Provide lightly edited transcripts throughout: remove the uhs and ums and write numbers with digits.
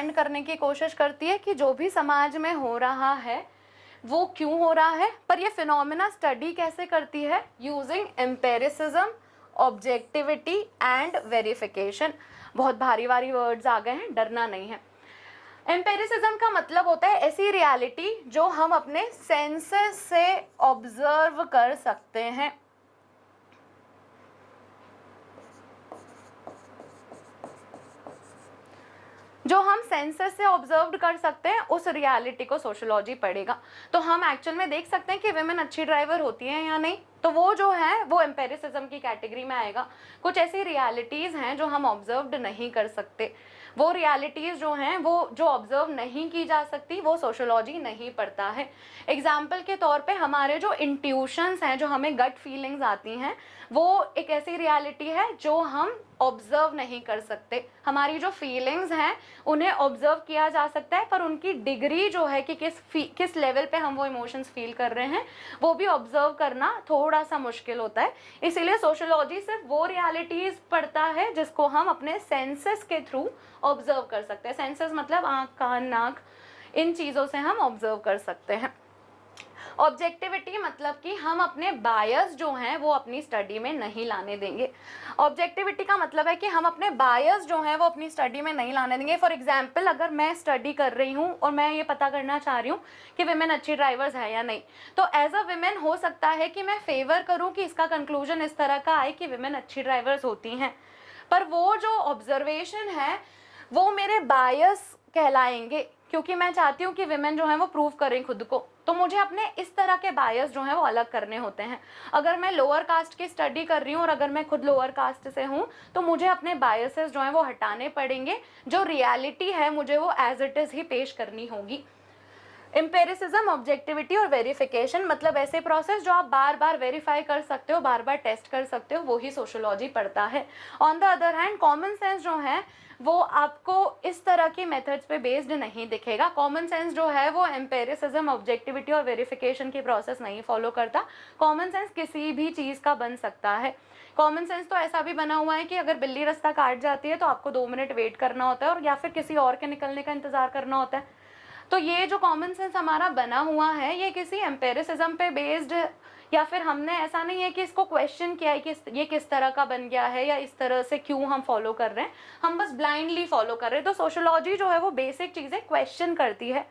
Understand करने की कोशिश करती है कि जो भी समाज में हो रहा है वो क्यों हो रहा है, पर ये फिनोमेना स्टडी कैसे करती है, using empiricism, objectivity and verification. बहुत भारी भारी वर्ड्स आ गए हैं, डरना नहीं है। एम्पेरिसिज्म का मतलब होता है ऐसी रियलिटी जो हम अपने सेंसेस से ऑब्जर्व कर सकते हैं। जो हम सेंसेस से ऑब्जर्व कर सकते हैं उस रियलिटी को सोशियोलॉजी पढ़ेगा। तो हम एक्चुअल में देख सकते हैं कि विमेन अच्छी ड्राइवर होती हैं या नहीं, तो वो जो है वो एम्पेरिसिज्म की कैटेगरी में आएगा। कुछ ऐसी रियलिटीज़ हैं जो हम ऑब्जर्व्ड नहीं कर सकते, वो रियलिटीज़ जो हैं वो जो ऑब्जर्व नहीं की जा सकती वो सोशियोलॉजी नहीं पढ़ता है। एग्जाम्पल के तौर पे हमारे जो इंट्यूशंस हैं, जो हमें गट फीलिंग्स आती हैं, वो एक ऐसी रियलिटी है जो हम ऑब्जर्व नहीं कर सकते। हमारी जो फीलिंग्स हैं उन्हें ऑब्जर्व किया जा सकता है, पर उनकी डिग्री जो है कि किस लेवल पे हम वो इमोशंस फील कर रहे हैं वो भी ऑब्जर्व करना थोड़ा सा मुश्किल होता है। इसीलिए सोशियोलॉजी सिर्फ वो रियलिटीज़ पढ़ता है जिसको हम अपने सेंसेस के थ्रू ऑब्जर्व कर सकते हैं। सेंसेस मतलब आँख, कान, नाक, इन चीज़ों से हम ऑब्जर्व कर सकते हैं। ऑब्जेक्टिविटी मतलब कि हम अपने बायस जो हैं वो अपनी स्टडी में नहीं लाने देंगे। ऑब्जेक्टिविटी का मतलब है कि हम अपने बायस जो हैं वो अपनी स्टडी में नहीं लाने देंगे। फॉर एग्जांपल, अगर मैं स्टडी कर रही हूँ और मैं ये पता करना चाह रही हूँ कि विमेन अच्छी ड्राइवर्स है या नहीं, तो एज अ विमेन हो सकता है कि मैं फेवर करूँ कि इसका कंक्लूजन इस तरह का आए कि विमेन अच्छी ड्राइवर्स होती हैं, पर वो जो ऑब्जर्वेशन है वो मेरे बायस कहलाएंगे, क्योंकि मैं चाहती हूँ कि विमेन जो है वो प्रूव करें खुद को। तो मुझे अपने इस तरह के बायस जो हैं वो अलग करने होते हैं। अगर मैं लोअर कास्ट की स्टडी कर रही हूँ और अगर मैं खुद लोअर कास्ट से हूँ तो मुझे अपने बायसेस जो हैं वो हटाने पड़ेंगे। जो रियलिटी है मुझे वो एज इट इज़ ही पेश करनी होगी। एम्पेरिसिज्म, ऑब्जेक्टिविटी और वेरिफिकेशन मतलब ऐसे प्रोसेस जो आप बार बार वेरीफाई कर सकते हो, बार बार टेस्ट कर सकते हो, वही सोशियोलॉजी पढ़ता है। On the other hand common sense जो है वो आपको इस तरह की मेथड्स पे बेस्ड नहीं दिखेगा। कॉमन सेंस जो है वो एम्पेरिसिज्म, ऑब्जेक्टिविटी और वेरिफिकेशन की प्रोसेस नहीं फॉलो करता। कॉमन सेंस किसी भी चीज़ का बन सकता है। कॉमन सेंस तो ऐसा भी बना हुआ है कि अगर बिल्ली रास्ता काट जाती है तो आपको 2 मिनट वेट करना होता है और या फिर किसी और के निकलने का इंतजार करना होता है। तो ये जो कॉमन सेंस हमारा बना हुआ है ये किसी एम्पेरिसिज्म पे बेस्ड, या फिर हमने ऐसा नहीं है कि इसको क्वेश्चन किया है कि ये किस तरह का बन गया है या इस तरह से क्यों हम फॉलो कर रहे हैं, हम बस ब्लाइंडली फॉलो कर रहे हैं। तो सोशियोलॉजी जो है वो बेसिक चीज़ें क्वेश्चन करती है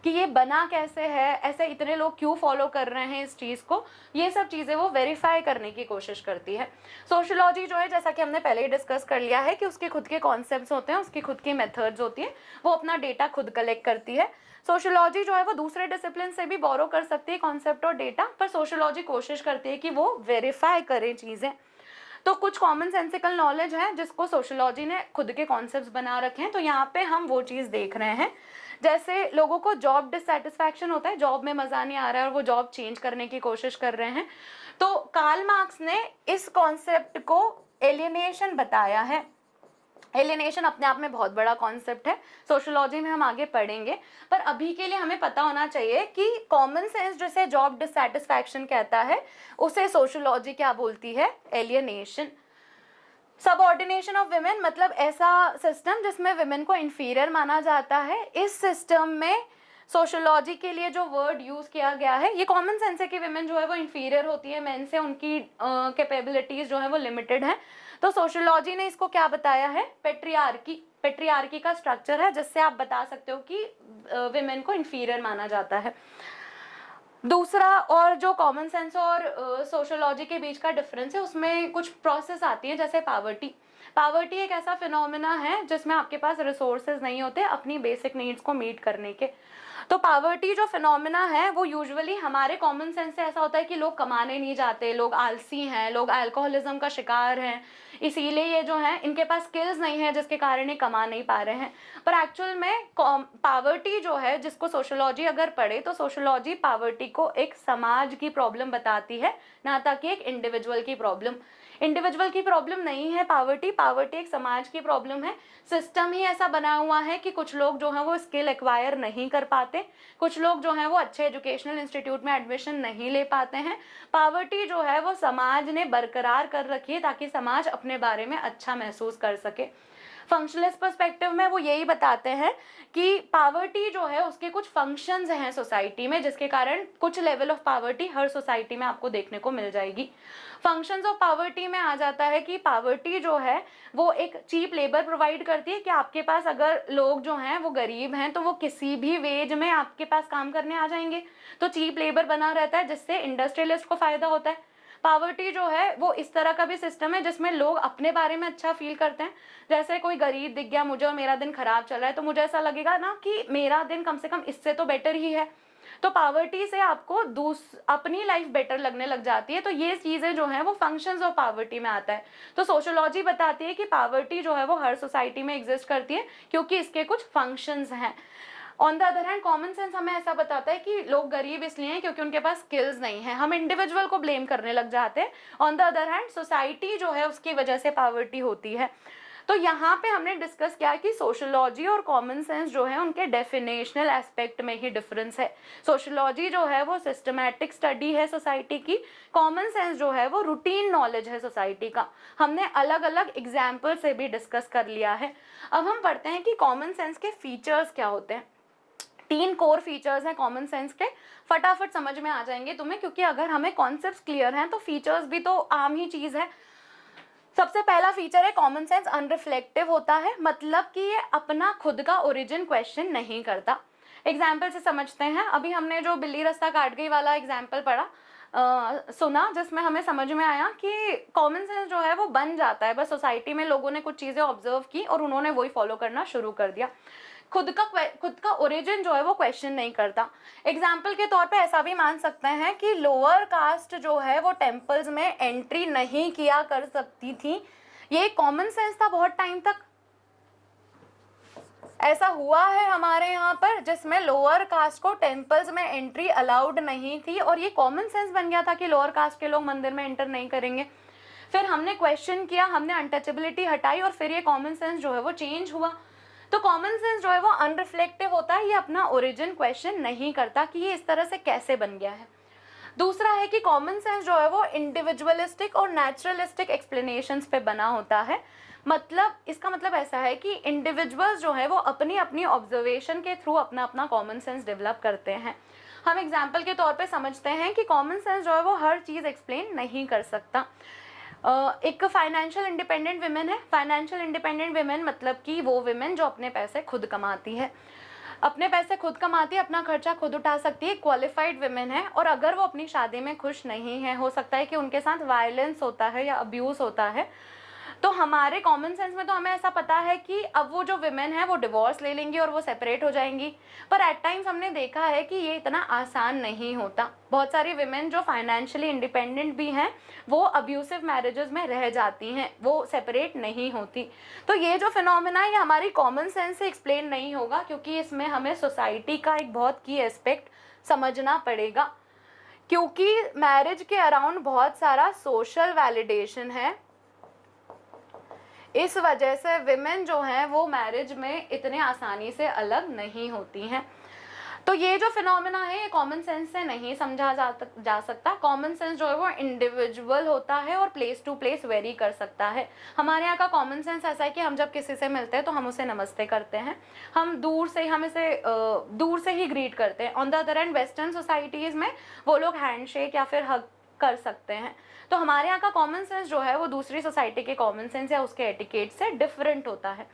कि ये बना कैसे है, ऐसे इतने लोग क्यों फॉलो कर रहे हैं इस चीज़ को, ये सब चीज़ें वो वेरीफाई करने की कोशिश करती है। सोशियोलॉजी जो है, जैसा कि हमने पहले ही डिस्कस कर लिया है कि उसके खुद के कॉन्सेप्ट्स होते हैं, उसकी खुद की मेथड्स होती हैं, वो अपना डेटा खुद कलेक्ट करती है। सोशियोलॉजी जो है वो दूसरे डिसिप्लिन से भी बोरो कर सकती है कॉन्सेप्ट और डेटा, पर सोशियोलॉजी कोशिश करती है कि वो वेरीफाई करें चीज़ें। तो कुछ कॉमन सेंसिकल नॉलेज है जिसको सोशियोलॉजी ने खुद के कॉन्सेप्ट्स बना रखे हैं। तो यहाँ पे हम वो चीज़ देख रहे हैं, जैसे लोगों को जॉब डिससेटिस्फैक्शन होता है, जॉब में मज़ा नहीं आ रहा है और वो जॉब चेंज करने की कोशिश कर रहे हैं। तो कार्ल मार्क्स ने इस कॉन्सेप्ट को एलियनेशन बताया है। एलियनेशन अपने आप में बहुत बड़ा कॉन्सेप्ट है, सोशियोलॉजी में हम आगे पढ़ेंगे, पर अभी के लिए हमें पता होना चाहिए कि कॉमन सेंस जिसे जॉब डिससेटिस्फैक्शन कहता है उसे सोशियोलॉजी क्या बोलती है, एलियनेशन। सबऑर्डिनेशन ऑफ विमेन मतलब ऐसा सिस्टम जिसमें विमेन को इन्फीरियर माना जाता है। इस सिस्टम में सोशियोलॉजी के लिए जो वर्ड यूज किया गया है, ये कॉमन सेंस है कि विमेन जो है वो इन्फीरियर होती है मेन से, उनकी कैपेबिलिटीज जो है वो लिमिटेड है। तो सोशियोलॉजी ने इसको क्या बताया है, पेट्रियार्की। पेट्रियार्की का स्ट्रक्चर है जिससे आप बता सकते हो कि विमेन को इन्फीरियर माना जाता है। दूसरा, और जो कॉमन सेंस और सोशियोलॉजी के बीच का डिफरेंस है उसमें कुछ प्रोसेस आती है, जैसे पावर्टी। पावर्टी एक ऐसा फिनोमेना है जिसमें आपके पास रिसोर्सेज नहीं होते अपनी बेसिक नीड्स को मीट करने के। तो पावर्टी जो फिनोमेना है वो यूजुअली हमारे कॉमन सेंस से ऐसा होता है कि लोग कमाने नहीं जाते, लोग आलसी हैं, लोग अल्कोहलिज्म का शिकार हैं, इसीलिए ये जो है इनके पास स्किल्स नहीं है जिसके कारण ये कमा नहीं पा रहे हैं। पर एक्चुअल में पावर्टी जो है जिसको सोशियोलॉजी अगर पढ़े तो सोशियोलॉजी पावर्टी को एक समाज की प्रॉब्लम बताती है, ना ताकि एक इंडिविजुअल की प्रॉब्लम। इंडिविजुअल की प्रॉब्लम नहीं है पावर्टी, पावर्टी एक समाज की प्रॉब्लम है। सिस्टम ही ऐसा बना हुआ है कि कुछ लोग जो हैं वो स्किल एक्वायर नहीं कर पाते, कुछ लोग जो हैं वो अच्छे एजुकेशनल इंस्टीट्यूट में एडमिशन नहीं ले पाते हैं। पावर्टी जो है वो समाज ने बरकरार कर रखी है ताकि समाज अपने बारे में अच्छा महसूस कर सके। फंक्शनलिस्ट पर्सपेक्टिव में वो यही बताते हैं कि पावर्टी जो है उसके कुछ फंक्शंस हैं सोसाइटी में, जिसके कारण कुछ level of poverty her society में आपको देखने को मिल जाएगी। फंक्शंस ऑफ पावर्टी में आ जाता है कि पावर्टी जो है वो एक चीप लेबर प्रोवाइड करती है कि आपके पास अगर लोग जो हैं वो गरीब हैं तो वो किसी भी वेज में आपके पास काम करने आ जाएंगे, तो चीप लेबर बना रहता है जिससे इंडस्ट्रियलिस्ट को फायदा होता है। पावर्टी जो है वो इस तरह का भी सिस्टम है जिसमें लोग अपने बारे में अच्छा फील करते हैं। जैसे कोई गरीब दिख गया मुझे और मेरा दिन खराब चल रहा है तो मुझे ऐसा लगेगा ना कि मेरा दिन कम से कम इससे तो बेटर ही है। तो पावर्टी से आपको अपनी लाइफ बेटर लगने लग जाती है। तो ये चीजें जो है वो फंक्शंस ऑफ पावर्टी में आता है। तो सोशियोलॉजी बताती है कि पावर्टी जो है वो हर सोसाइटी में एग्जिस्ट करती है क्योंकि इसके कुछ फंक्शंस हैं। On the other hand common sense हमें ऐसा बताता है कि लोग गरीब इसलिए हैं क्योंकि उनके पास स्किल्स नहीं है। हम इंडिविजुअल को ब्लेम करने लग जाते हैं। On the other hand society जो है उसकी वजह से पावर्टी होती है। तो यहाँ पे हमने डिस्कस किया कि सोशियोलॉजी और कॉमन सेंस जो है उनके डेफिनेशनल एस्पेक्ट में ही डिफरेंस है। सोशियोलॉजी जो है वो सिस्टमैटिक स्टडी है सोसाइटी की, कॉमन सेंस जो है वो रूटीन नॉलेज है सोसाइटी का। हमने अलग अलग एग्जाम्पल से भी डिस्कस कर लिया है। अब हम पढ़ते हैं कि कॉमन सेंस के फीचर्स क्या होते हैं। 3 कोर फीचर्स हैं कॉमन सेंस के, फटाफट समझ में आ जाएंगे तुम्हें क्योंकि अगर हमें कॉन्सेप्ट्स क्लियर हैं तो फीचर्स भी तो आम ही चीज है। सबसे पहला फीचर है कॉमन सेंस अनरिफ्लेक्टिव होता है, मतलब कि ये अपना खुद का ओरिजिन क्वेश्चन नहीं करता। एग्जाम्पल से समझते हैं। अभी हमने जो बिल्ली रास्ता काट गई वाला एग्जाम्पल पढ़ा सुना, जिसमें हमें समझ में आया कि कॉमन सेंस जो है वो बन जाता है। बस सोसाइटी में लोगों ने कुछ चीजें ऑब्जर्व की और उन्होंने वही फॉलो करना शुरू कर दिया। खुद का ओरिजिन जो है वो क्वेश्चन नहीं करता। एग्जाम्पल के तौर पे ऐसा भी मान सकते हैं कि लोअर कास्ट जो है वो टेम्पल्स में एंट्री नहीं किया कर सकती थी। ये कॉमन सेंस था बहुत टाइम तक। ऐसा हुआ है हमारे यहाँ पर जिसमें लोअर कास्ट को टेम्पल्स में एंट्री अलाउड नहीं थी और ये कॉमन सेंस बन गया था कि लोअर कास्ट के लोग मंदिर में एंटर नहीं करेंगे। फिर हमने क्वेश्चन किया, हमने अनटचेबिलिटी हटाई और फिर ये कॉमन सेंस जो है वो चेंज हुआ। तो कॉमन सेंस जो है वो अनरिफ्लेक्टिव होता है, ये अपना ओरिजिन क्वेश्चन नहीं करता कि ये इस तरह से कैसे बन गया है। दूसरा है कि कॉमन सेंस जो है वो इंडिविजुअलिस्टिक और नेचुरलिस्टिक एक्सप्लेनेशंस पे बना होता है। मतलब इसका मतलब ऐसा है कि इंडिविजुअल्स जो है वो अपनी अपनी ऑब्जर्वेशन के थ्रू अपना अपना कॉमन सेंस डेवलप करते हैं। हम एग्जाम्पल के तौर पे समझते हैं कि कॉमन सेंस जो है वो हर चीज़ एक्सप्लेन नहीं कर सकता। एक फाइनेंशियल इंडिपेंडेंट विमेन है। फाइनेंशियल इंडिपेंडेंट विमेन मतलब कि वो विमेन जो अपने पैसे खुद कमाती है, अपने पैसे खुद कमाती है, अपना खर्चा खुद उठा सकती है, क्वालिफाइड विमेन है। और अगर वो अपनी शादी में खुश नहीं है, हो सकता है कि उनके साथ वायलेंस होता है या अब्यूज होता है, तो हमारे कॉमन सेंस में तो हमें ऐसा पता है कि अब वो जो विमेन है वो डिवोर्स ले लेंगी और वो सेपरेट हो जाएंगी। पर एट टाइम्स हमने देखा है कि ये इतना आसान नहीं होता। बहुत सारी विमेन जो फाइनेंशियली इंडिपेंडेंट भी हैं वो अब्यूसिव मैरिजेस में रह जाती हैं, वो सेपरेट नहीं होती। तो ये जो फिनोमेना है ये हमारी कॉमन सेंस से एक्सप्लेन नहीं होगा क्योंकि इसमें हमें सोसाइटी का एक बहुत की एस्पेक्ट समझना पड़ेगा। क्योंकि मैरिज के अराउंड बहुत सारा सोशल वैलिडेशन है, इस वजह से विमेन जो हैं वो मैरिज में इतने आसानी से अलग नहीं होती हैं। तो ये जो फिनोमेना है ये कॉमन सेंस से नहीं समझा जा सकता। कॉमन सेंस जो है वो इंडिविजुअल होता है और प्लेस टू प्लेस वेरी कर सकता है। हमारे यहाँ का कॉमन सेंस ऐसा है कि हम जब किसी से मिलते हैं तो हम उसे नमस्ते करते हैं, हम दूर से ही ग्रीट करते हैं। On the other hand western societies में वो लोग हैंडशेक या फिर हग कर सकते हैं। तो हमारे यहाँ का कॉमन सेंस जो है वो दूसरी सोसाइटी के कॉमन सेंस या उसके एटिकेट से डिफरेंट होता है।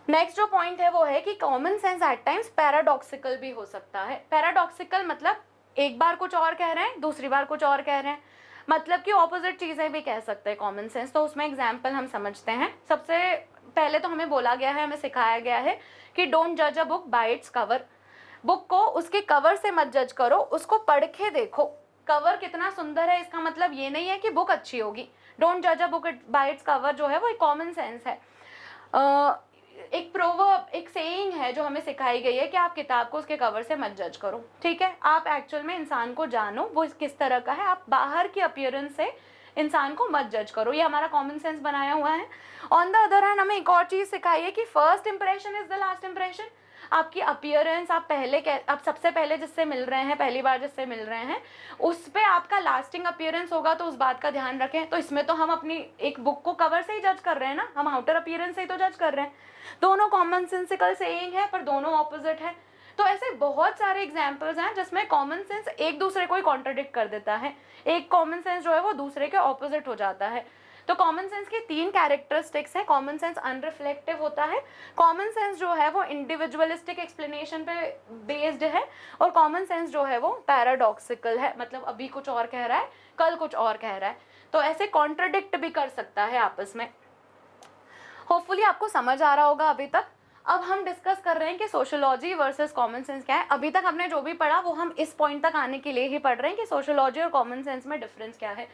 नेक्स्ट जो पॉइंट है वो है कि common sense at times paradoxical भी हो सकता है। पैराडॉक्सिकल मतलब एक बार कुछ और कह रहे हैं, दूसरी बार कुछ और कह रहे हैं, मतलब कि ऑपोजिट चीज़ें भी कह सकते हैं कॉमन सेंस। तो उसमें एग्जाम्पल हम समझते हैं। सबसे पहले तो हमें बोला गया है, हमें सिखाया गया है कि डोंट जज a book by its cover. Book को उसके कवर से मत जज करो, उसको पढ़ के देखो कवर कितना सुंदर है। इसका मतलब ये नहीं है कि बुक अच्छी होगी। डोंट जज a book by its cover जो है वो एक कॉमन सेंस है। एक प्रोवर्ब, एक सेइंग है जो हमें सिखाई गई है कि आप किताब को उसके कवर से मत जज करो। ठीक है, आप एक्चुअल में इंसान को जानो वो किस तरह का है, आप बाहर की अपीयरेंस से इंसान को मत जज करो। ये हमारा कॉमन सेंस बनाया हुआ है। ऑन द अदर हैंड हमें एक और चीज़ सिखाई है कि first impression is the last impression. आपकी अपीयरेंस, आप सबसे पहले जिससे मिल रहे हैं, पहली बार जिससे मिल रहे हैं, उस पे आपका लास्टिंग अपीयरेंस होगा, तो उस बात का ध्यान रखें। तो इसमें तो हम अपनी एक बुक को कवर से ही जज कर रहे हैं ना, हम आउटर अपीयरेंस से ही तो जज कर रहे हैं। दोनों कॉमन सेंसिकल सेइंग है पर दोनों ऑपोजिट है। तो ऐसे बहुत सारे एग्जाम्पल्स हैं जिसमें कॉमन सेंस एक दूसरे को ही कॉन्ट्रडिक्ट कर देता है, एक कॉमन सेंस जो है वो दूसरे के ऑपोजिट हो जाता है। तो कॉमन सेंस की 3 कैरेक्टरिस्टिक्स हैं। कॉमन सेंस अनरिफ्लेक्टिव होता है, कॉमन सेंस जो है वो इंडिविजुअलिस्टिक एक्सप्लेनेशन पे बेस्ड है, और कॉमन सेंस जो है वो पैराडॉक्सिकल है, मतलब अभी कुछ और कह रहा है, कल कुछ और कह रहा है, तो ऐसे कॉन्ट्रडिक्ट भी कर सकता है आपस में। होपफुली आपको समझ आ रहा होगा अभी तक। अब हम डिस्कस कर रहे हैं कि सोशियोलॉजी वर्सेस कॉमन सेंस क्या है। अभी तक हमने जो भी पढ़ा वो हम इस पॉइंट तक आने के लिए ही पढ़ रहे हैं कि सोशियोलॉजी और कॉमन सेंस में डिफरेंस क्या है।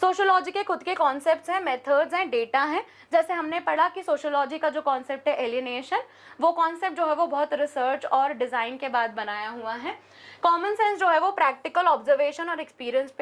सोशियोलॉजी के खुद के कॉन्सेप्ट्स हैं, मेथड्स हैं, डेटा हैं। जैसे हमने पढ़ा कि सोशियोलॉजी का जो कॉन्सेप्ट है एलियनेशन, वो कॉन्सेप्ट जो है वो बहुत रिसर्च और डिज़ाइन के बाद बनाया हुआ है। कॉमन सेंस जो है वो प्रैक्टिकल ऑब्जर्वेशन और एक्सपीरियंस